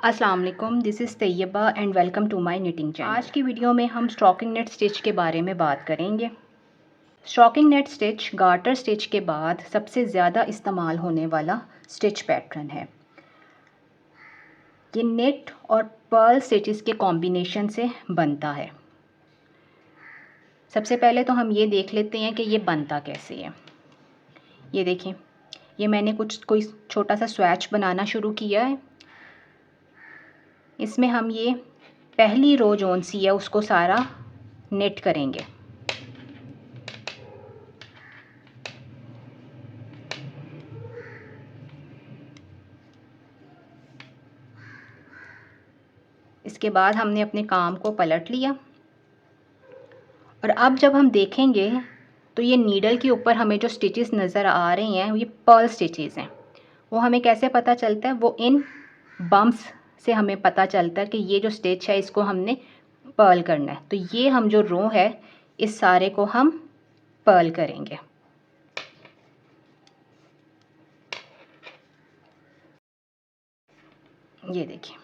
अस्सलाम वालेकुम, this is Tayyaba and welcome to my knitting channel. आज की वीडियो में हम स्टॉकिंग नेट स्टिच के बारे में बात करेंगे। Stockinette stitch garter stitch के बाद सबसे ज़्यादा इस्तेमाल होने वाला स्टिच पैटर्न है। ये नेट और पर्ल स्टिचेस के कॉम्बिनेशन से बनता है। सबसे पहले तो हम ये देख लेते हैं कि ये बनता कैसे है। ये देखें, ये मैंने कोई छोटा सा स्वैच बनाना शुरू किया है। इसमें हम ये पहली रो जोन सी है उसको सारा नेट करेंगे। इसके बाद हमने अपने काम को पलट लिया और अब जब हम देखेंगे तो ये नीडल के ऊपर हमें जो स्टिचेस नज़र आ रही हैं ये पर्ल स्टिचेस हैं। वो हमें कैसे पता चलता है? वो इन बम्प्स से हमें पता चलता है कि ये जो स्टिच है इसको हमने पर्ल करना है। तो ये हम जो रो है इस सारे को हम पर्ल करेंगे। ये देखिए,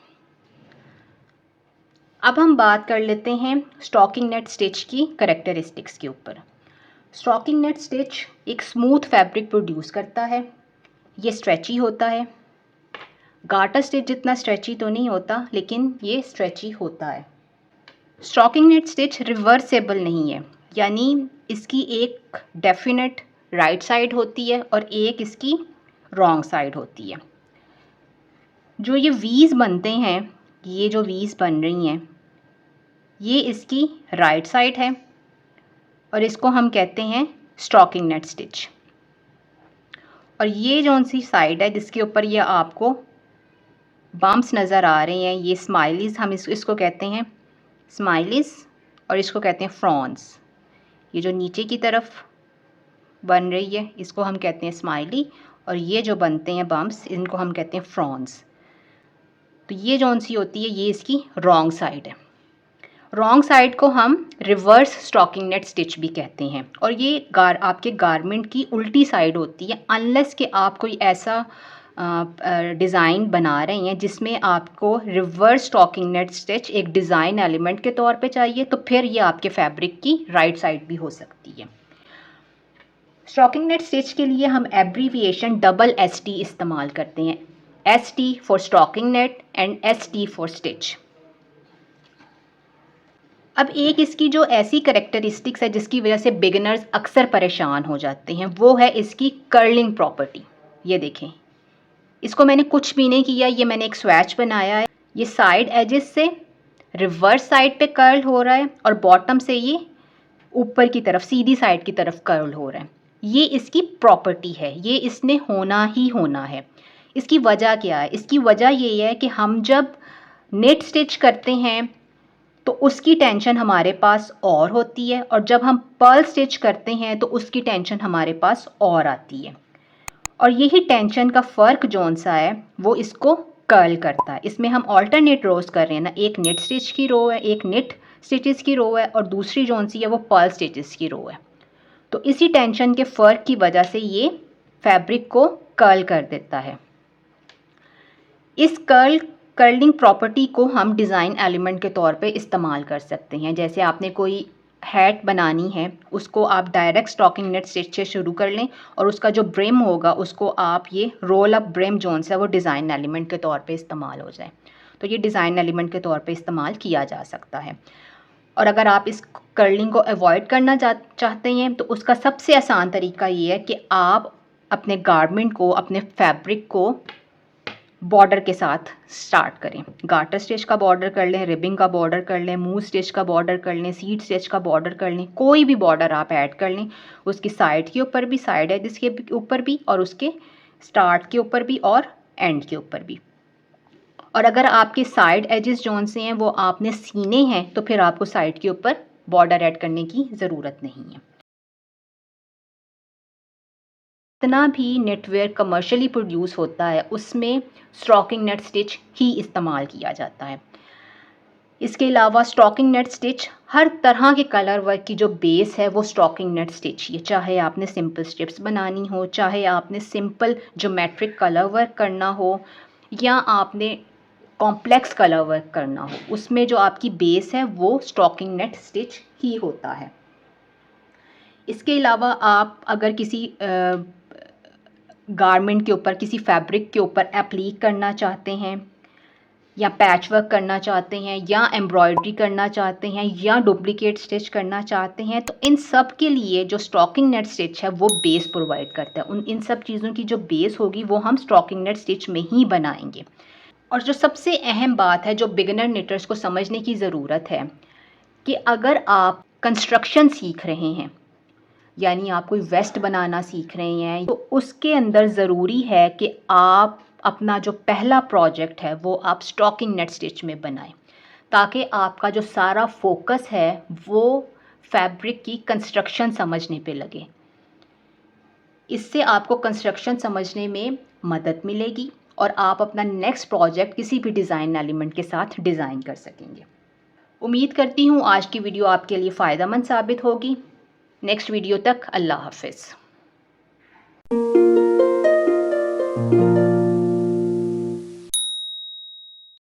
अब हम बात कर लेते हैं स्टॉकिंग नेट स्टिच की कैरेक्टरिस्टिक्स के ऊपर। स्टॉकिंग नेट स्टिच एक स्मूथ फैब्रिक प्रोड्यूस करता है। ये स्ट्रेची होता है। गार्टर स्टिच जितना स्ट्रेची तो नहीं होता, लेकिन ये स्ट्रेची होता है। स्टॉकिंग नेट स्टिच रिवर्सेबल नहीं है, यानी इसकी एक डेफिनेट राइट साइड होती है और एक इसकी रॉन्ग साइड होती है। जो ये वीज़ बनते हैं, ये जो वीज़ बन रही हैं, ये इसकी राइट साइड है और इसको हम कहते हैं स्टॉकिंग नेट स्टिच। और ये जौन सी साइड है जिसके ऊपर ये आपको बम्प्स नज़र आ रहे हैं, ये स्माइलीज़, हम इसको कहते हैं स्माइलीज़ और इसको कहते हैं फ्रॉन्स। ये जो नीचे की तरफ बन रही है इसको हम कहते हैं स्माइली और ये जो बनते हैं बम्प्स इनको हम कहते हैं फ्रॉन्स। तो ये जौन सी होती है ये इसकी रॉन्ग साइड है। रॉन्ग साइड को हम रिवर्स स्टॉकिंग नेट स्टिच भी कहते हैं और ये आपके गारमेंट की उल्टी साइड होती है, अनलेस कि आप कोई ऐसा डिज़ाइन बना रहे हैं जिसमें आपको रिवर्स स्टॉकिंग नेट स्टिच एक डिज़ाइन एलिमेंट के तौर पे चाहिए, तो फिर ये आपके फैब्रिक की राइट साइड भी हो सकती है। स्टॉकिंग नेट स्टिच के लिए हम एब्रीविएशन ST इस्तेमाल करते हैं। ST for stockinette and ST for stitch. अब एक इसकी जो ऐसी करेक्टरिस्टिक्स है जिसकी वजह से बिगिनर्स अक्सर परेशान हो जाते हैं, वो है इसकी कर्लिंग प्रॉपर्टी। ये देखें, इसको मैंने कुछ भी नहीं किया, ये मैंने एक स्वैच बनाया है। ये साइड एजेस से रिवर्स साइड पे कर्ल हो रहा है और बॉटम से ये ऊपर की तरफ सीधी साइड की तरफ कर्ल हो रहा है। ये इसकी प्रॉपर्टी है, ये इसने होना ही होना है। इसकी वजह क्या है? इसकी वजह ये है कि हम जब नेट स्टिच करते हैं तो उसकी टेंशन हमारे पास और होती है और जब हम पर्ल स्टिच करते हैं तो उसकी टेंशन हमारे पास और आती है। और यही टेंशन का फ़र्क जौन सा है वो इसको कर्ल करता है। इसमें हम ऑल्टरनेट रोज कर रहे हैं ना, एक नेट स्टिच की रो है, एक नेट स्टिचेस की रो है और दूसरी जौन सी है वो पर्ल स्टिचेस की रो है। तो इसी टेंशन के फ़र्क की वजह से ये फैब्रिक को कर्ल कर देता है। इस कर्लिंग प्रॉपर्टी को हम डिज़ाइन एलिमेंट के तौर पे इस्तेमाल कर सकते हैं। जैसे आपने कोई हैट बनानी है, उसको आप डायरेक्ट स्टॉकिंग नेट स्टिच से शुरू कर लें और उसका जो ब्रिम होगा उसको आप ये रोल अप ब्रिम जोन सा वो डिज़ाइन एलिमेंट के तौर पे इस्तेमाल हो जाए। तो ये डिज़ाइन एलिमेंट के तौर पे इस्तेमाल किया जा सकता है। और अगर आप इस कर्लिंग को अवॉइड करना चाहते हैं तो उसका सबसे आसान तरीका ये है कि आप अपने गारमेंट को, अपने फैब्रिक को बॉर्डर के साथ स्टार्ट करें। गार्टर स्टिच का बॉर्डर कर लें, रिबिंग का बॉर्डर कर लें, मूव स्टिच का बॉर्डर कर लें, सीड स्टिच का बॉर्डर कर लें, कोई भी बॉर्डर आप ऐड कर लें। उसकी साइड के ऊपर भी, साइड एज के ऊपर भी और उसके स्टार्ट के ऊपर भी और एंड के ऊपर भी। और अगर आपके साइड एजेस जौन से हैं वो आपने सीने हैं तो फिर आपको साइड के ऊपर बॉर्डर ऐड करने की ज़रूरत नहीं है। जितना भी नेटवेयर कमर्शियली प्रोड्यूस होता है उसमें स्टॉकिंग नेट स्टिच ही इस्तेमाल किया जाता है। इसके अलावा स्टॉकिंग नेट स्टिच हर तरह के कलर वर्क की जो बेस है वो स्टॉकिंग नेट स्टिच ही है। चाहे आपने सिंपल स्ट्रिप्स बनानी हो, चाहे आपने सिंपल ज्योमेट्रिक कलर वर्क करना हो, या आपने कॉम्प्लेक्स कलर वर्क करना हो, उसमें जो आपकी बेस है वो स्टॉकिंग नेट स्टिच ही होता है। इसके अलावा आप अगर किसी गारमेंट के ऊपर, किसी फैब्रिक के ऊपर एप्लीक करना चाहते हैं, या पैच वर्क करना चाहते हैं, या एम्ब्रॉयडरी करना चाहते हैं, या डुप्लीकेट स्टिच करना चाहते हैं, तो इन सब के लिए जो स्टॉकिंग नेट स्टिच है वो बेस प्रोवाइड करता है। इन सब चीज़ों की जो बेस होगी वो हम स्टॉकिंग नेट स्टिच में ही बनाएंगे। और जो सबसे अहम बात है जो बिगिनर निटर्स को समझने की ज़रूरत है कि अगर आप कंस्ट्रक्शन सीख रहे हैं, यानी आप कोई वेस्ट बनाना सीख रहे हैं, तो उसके अंदर ज़रूरी है कि आप अपना जो पहला प्रोजेक्ट है वो आप स्टॉकिंग नेट स्टिच में बनाएं, ताकि आपका जो सारा फोकस है वो फैब्रिक की कंस्ट्रक्शन समझने पे लगे। इससे आपको कंस्ट्रक्शन समझने में मदद मिलेगी और आप अपना नेक्स्ट प्रोजेक्ट किसी भी डिज़ाइन एलिमेंट के साथ डिज़ाइन कर सकेंगे। उम्मीद करती हूँ आज की वीडियो आपके लिए फ़ायदेमंद साबित होगी। नेक्स्ट वीडियो तक अल्लाह हाफ़िज़।